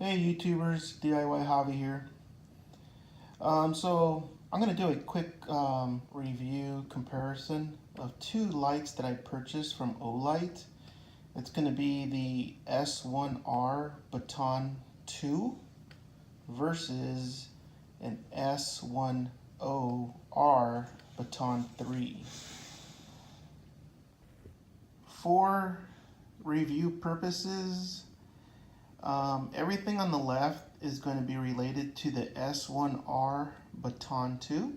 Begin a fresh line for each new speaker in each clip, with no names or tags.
Hey YouTubers, DIY Hobby here. So I'm going to do a quick review comparison of two lights that I purchased from Olight. It's going to be the S1R Baton II versus an S1R Baton III. For review purposes, everything on the left is going to be related to the S1R Baton II,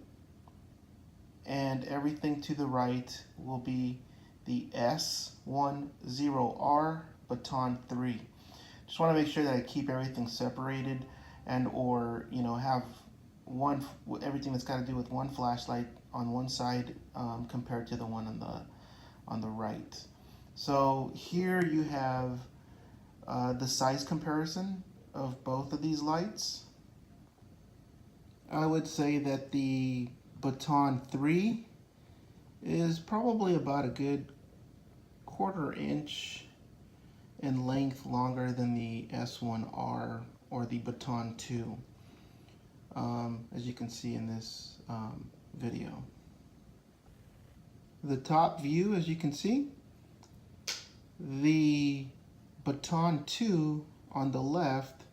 and everything to the right will be the S10R Baton III. Just want to make sure that I keep everything separated and have one everything that's got to do with one flashlight on one side compared to the one on the right. So here you have the size comparison of both of these lights. I would say that the Baton III is probably about a good 1/4 inch in length longer than the S1R or the Baton II, as you can see in this video. The top view, as you can see, the Baton II on the left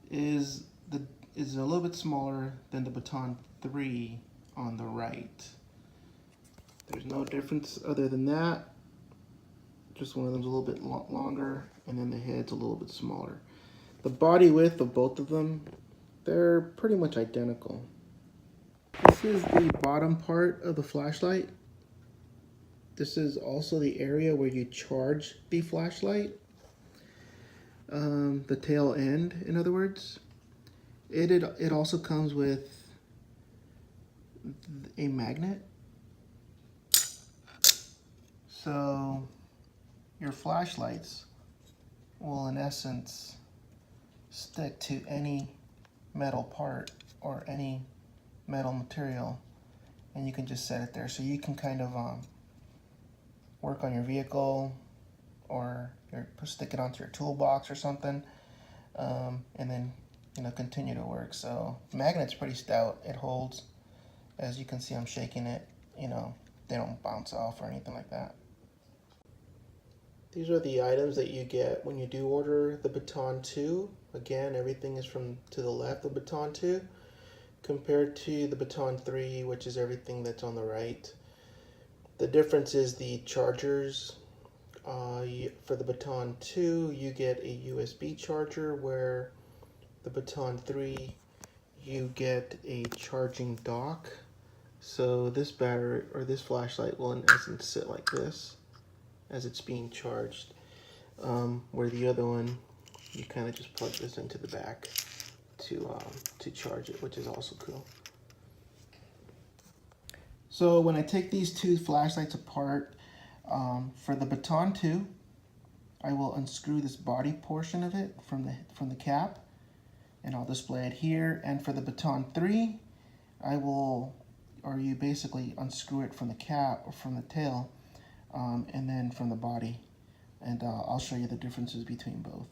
is a little bit smaller than the Baton III on the right. There's no difference other than that. Just one of them's a little bit longer, and then the head's a little bit smaller. The body width of both of them, they're pretty much identical. This is the bottom part of the flashlight. This is also the area where you charge the flashlight. The tail end, in other words. It also comes with a magnet. So your flashlights will in essence stick to any metal part or any metal material, and you can just set it there. So you can kind of work on your vehicle, or stick it onto your toolbox or something, and then continue to work. So the magnet's pretty stout. It holds. As you can see, I'm shaking it. They don't bounce off or anything like that. These are the items that you get when you do order the Baton II. Again, everything is from to the left of Baton II, compared to the Baton III, which is everything that's on the right. The difference is the chargers. For the Baton II, you get a USB charger, where the Baton III, you get a charging dock. So this battery, or this flashlight, will in essence sit like this as it's being charged, where the other one, you kind of just plug this into the back to charge it, which is also cool. So when I take these two flashlights apart, for the Baton II, I will unscrew this body portion of it from the cap, and I'll display it here. And for the Baton III, you basically unscrew it from the cap or from the tail, and then from the body, and I'll show you the differences between both.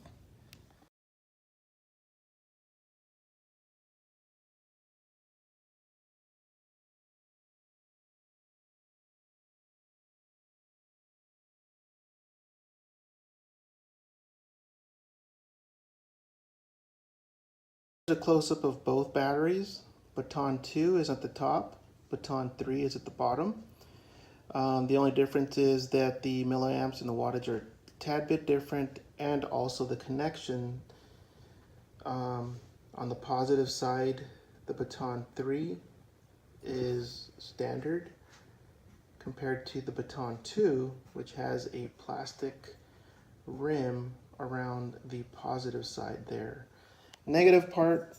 Here's a close-up of both batteries. Baton II is at the top, Baton III is at the bottom. The only difference is that the milliamps and the wattage are a tad bit different, and also the connection. On the positive side, the Baton III is standard, compared to the Baton II, which has a plastic rim around the positive side there. Negative part,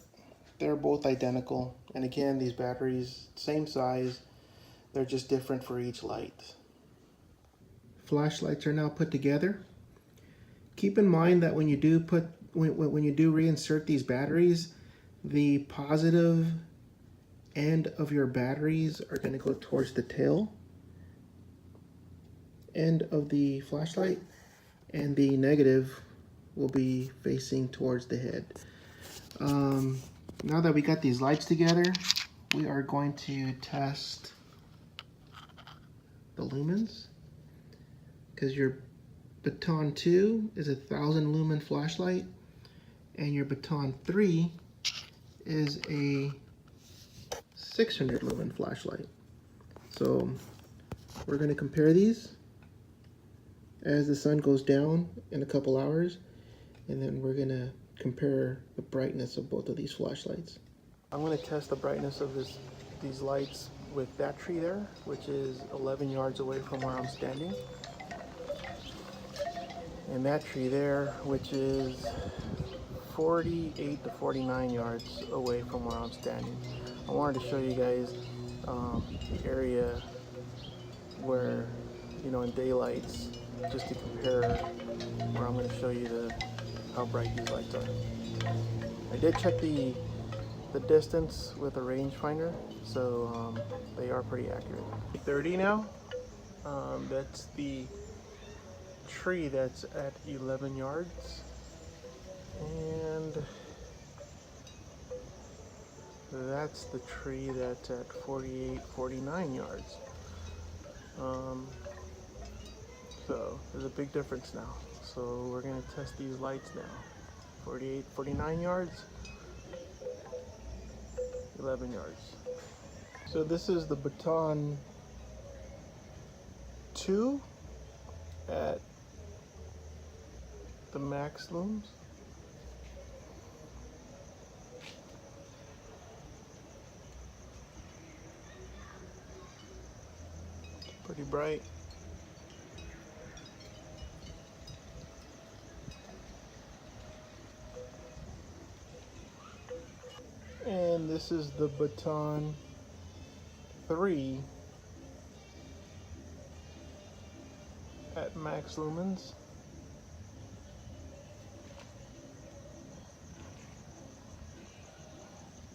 they're both identical. And again, these batteries, same size, they're just different for each light. Flashlights are now put together. Keep in mind that when you do reinsert these batteries, the positive end of your batteries are going to go towards the tail end of the flashlight, and the negative will be facing towards the head. Now that we got these lights together, we are going to test the lumens, because your Baton II is a 1000 lumen flashlight and your Baton III is a 600 lumen flashlight. So we're going to compare these as the sun goes down in a couple hours, and then we're going to compare the brightness of both of these flashlights. I'm going to test the brightness of these lights with that tree there, which is 11 yards away from where I'm standing, and that tree there, which is 48 to 49 yards away from where I'm standing. I wanted to show you guys the area where, you know, in daylights, just to compare where I'm going to show you how bright these lights are. I did check the distance with a rangefinder, so they are pretty accurate. 30 now. That's the tree that's at 11 yards, and that's the tree that's at 48, 49 yards. So there's a big difference now. So we're going to test these lights now. 48, 49 yards, 11 yards. So this is the Baton II at the max looms. It's pretty bright. And this is the Baton III at max lumens.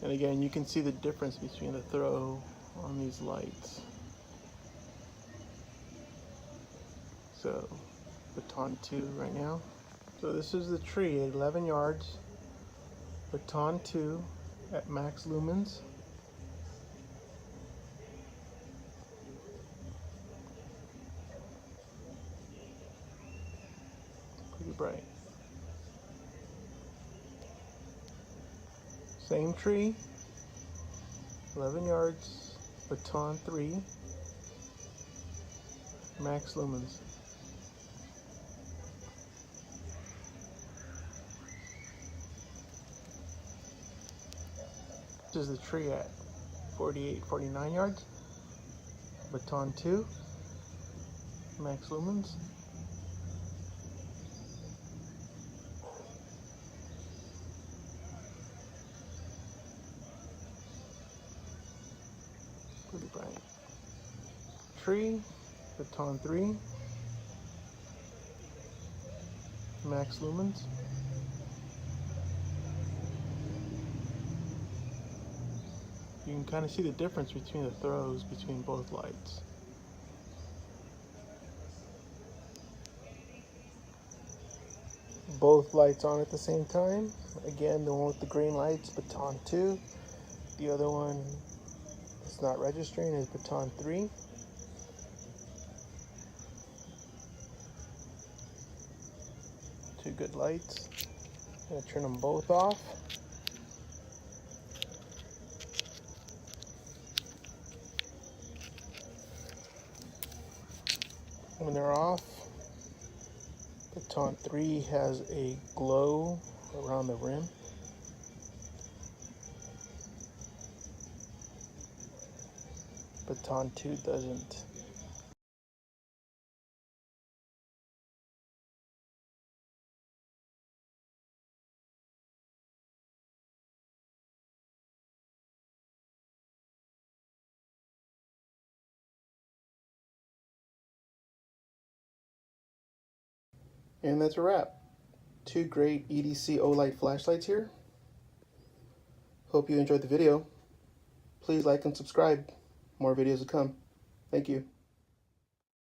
And again, you can see the difference between the throw on these lights. So, Baton II right now. So this is the tree at 11 yards. Baton II at max lumens. Pretty bright. Same tree, 11 yards, Baton III, max lumens. This is the tree at 48, 49 yards, Baton II, max lumens. Pretty bright. Tree, Baton III, max lumens. You can kind of see the difference between the throws between both lights. Both lights on at the same time. Again, the one with the green lights, Baton II. The other one it's not registering is Baton III. Two good lights. I'm gonna turn them both off. When they're off, Baton III has a glow around the rim. Baton II doesn't. And that's a wrap. Two great EDC Olight flashlights here. Hope you enjoyed the video. Please like and subscribe. More videos to come. Thank you.